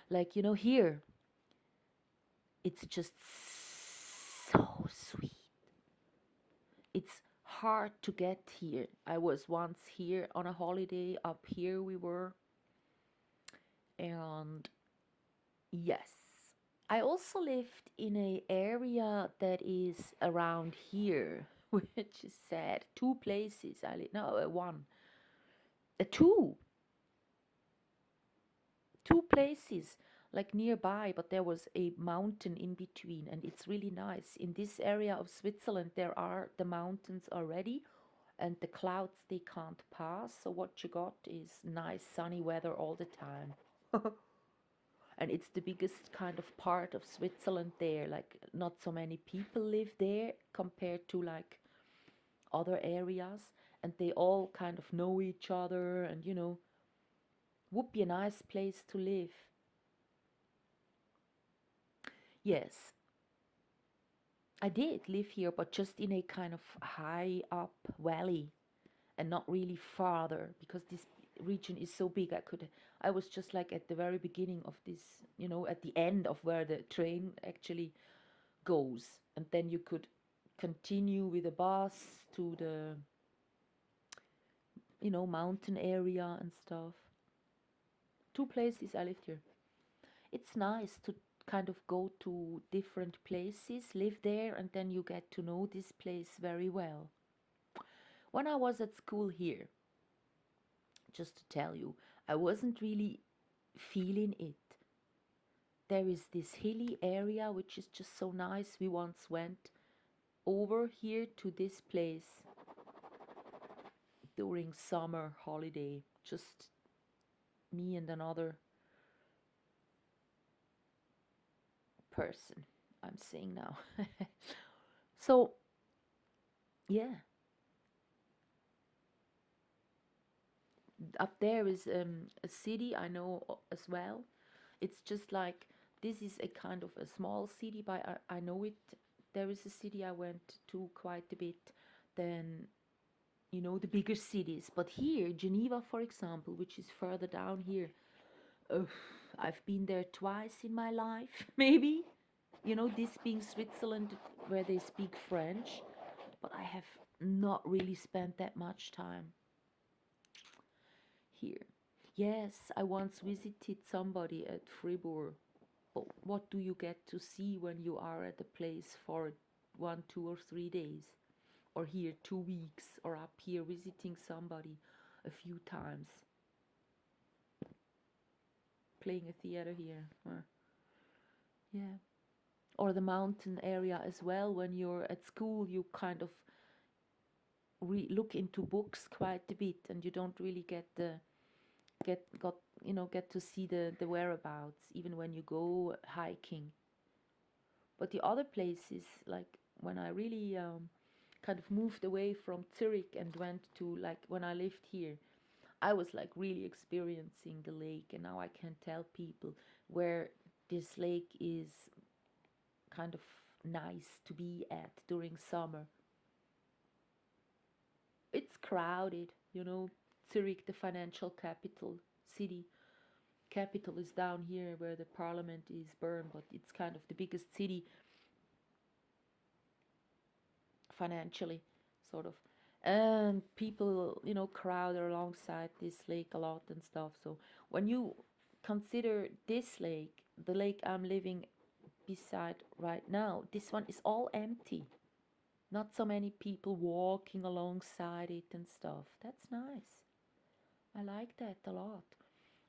Like, here, it's just so sweet. It's hard to get here. I was once here on a holiday, up here we were, and yes. I also lived in a area that is around here, which is sad. Two places I live. No, one. Two. Two places like nearby, but there was a mountain in between, and it's really nice. In this area of Switzerland, there are the mountains already, and the clouds they can't pass. So what you got is nice sunny weather all the time. And it's the biggest kind of part of Switzerland there. Like not so many people live there compared to like other areas, and they all kind of know each other, and would be a nice place to live. Yes, I did live here, but just in a kind of high up valley and not really farther because this region is so big. I was just like at the very beginning of this, at the end of where the train actually goes, and then you could continue with a bus to the, mountain area and stuff. Two places I lived here. It's nice to kind of go to different places, live there, and then you get to know this place very well. When I was at school here, just to tell you, I wasn't really feeling it. There is this hilly area which is just so nice. We once went over here to this place during summer holiday, just me and another person I'm saying now. So, yeah, up there is a city I know as well. It's just like this is a kind of a small city, but I know it. There is a city I went to quite a bit than the bigger cities. But here, Geneva, for example, which is further down here, uh, I've been there twice in my life, maybe. This being Switzerland, where they speak French, but I have not really spent that much time here. Yes, I once visited somebody at Fribourg. But what do you get to see when you are at a place for 1, 2, or 3 days? Or here 2 weeks, or up here visiting somebody a few times, playing a theater here. Yeah. Or the mountain area as well. When you're at school, you kind of look into books quite a bit, and you don't really get to see the whereabouts even when you go hiking. But the other places, like when I really kind of moved away from Zurich and went to, like, when I lived here, I was like really experiencing the lake, and now I can tell people where this lake is kind of nice to be at during summer. It's crowded, Zurich, the financial capital is down here where the parliament is Bern, but it's kind of the biggest city financially, sort of. And people, crowd alongside this lake a lot and stuff. So when you consider this lake, the lake I'm living beside right now, this one is all empty. Not so many people walking alongside it and stuff. That's nice. I like that a lot.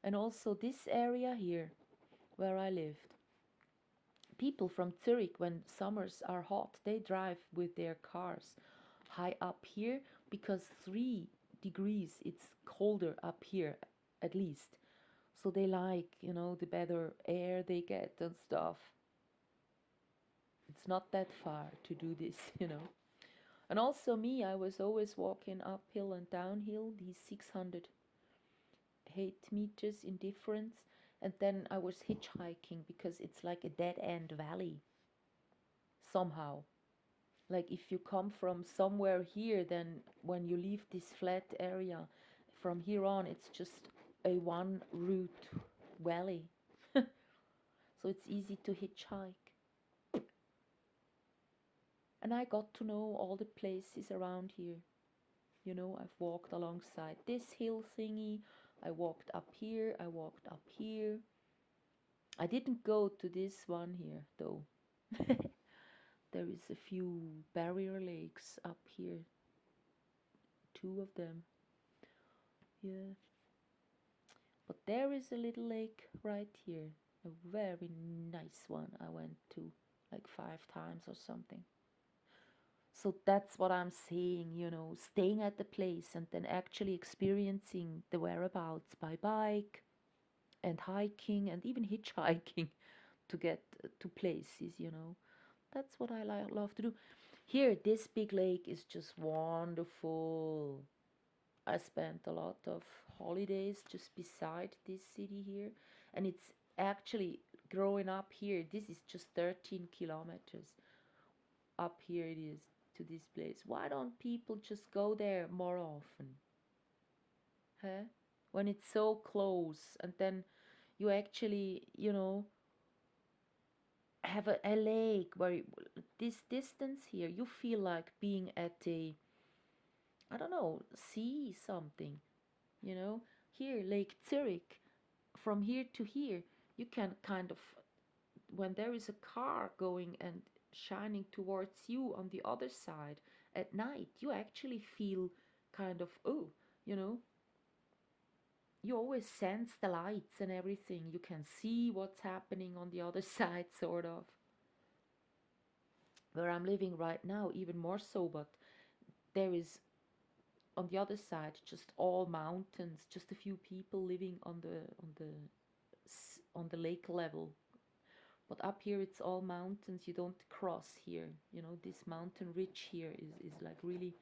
And also this area here where I lived, people from Zurich, when summers are hot, they drive with their cars high up here because 3 degrees it's colder up here at least. So they like, the better air they get and stuff. It's not that far to do this. And also me, I was always walking uphill and downhill, these 600 meters in difference. And then I was hitchhiking because it's like a dead end valley somehow. Like if you come from somewhere here, then when you leave this flat area, from here on, it's just a one route valley. so it's easy to hitchhike. And I got to know all the places around here. You know, I've walked alongside this hill thingy, I walked up here, I walked up here. I didn't go to this one here though. There is a few barrier lakes up here, two of them. Yeah. But there is a little lake right here, a very nice one. I went to like 5 times or something. So that's what I'm saying, you know, staying at the place and then actually experiencing the whereabouts by bike and hiking and even hitchhiking to get to places, you know. That's what I love to do. Here, this big lake is just wonderful. I spent a lot of holidays just beside this city here, and it's actually growing up here. This is just 13 kilometers up here, it is to this place. Why don't people just go there more often? Huh? When it's so close, and then you actually, you know, have a lake where this distance here, you feel like being at a, I don't know, see something, you know. Here, Lake Zurich, from here to here, you can kind of, when there is a car going and shining towards you on the other side at night, you actually feel kind of, oh, you know, you always sense the lights and everything. You can see what's happening on the other side, sort of. Where I'm living right now, even more so, but there is on the other side just all mountains, just a few people living on the lake level. But up here it's all mountains. You don't cross here. You know, this mountain ridge here is like really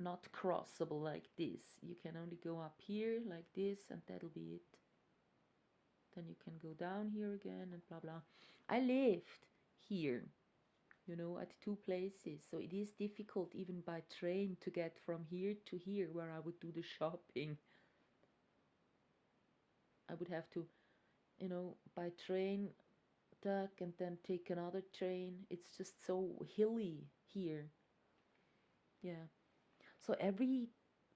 not crossable like this. You can only go up here like this, and that'll be it. Then you can go down here again and blah blah. I lived here, you know, at two places, so it is difficult even by train to get from here to here where I would do the shopping. I would have to, you know, by train duck and then take another train. It's just so hilly here. Yeah. So every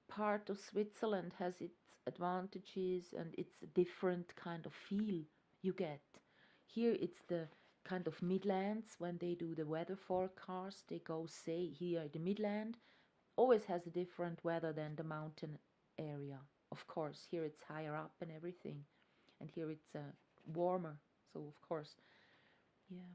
part of Switzerland has its advantages and it's a different kind of feel you get. Here it's the kind of Midlands. When they do the weather forecast, they go say here the Midland always has a different weather than the mountain area. Of course, here it's higher up and everything, and here it's warmer. So of course, yeah.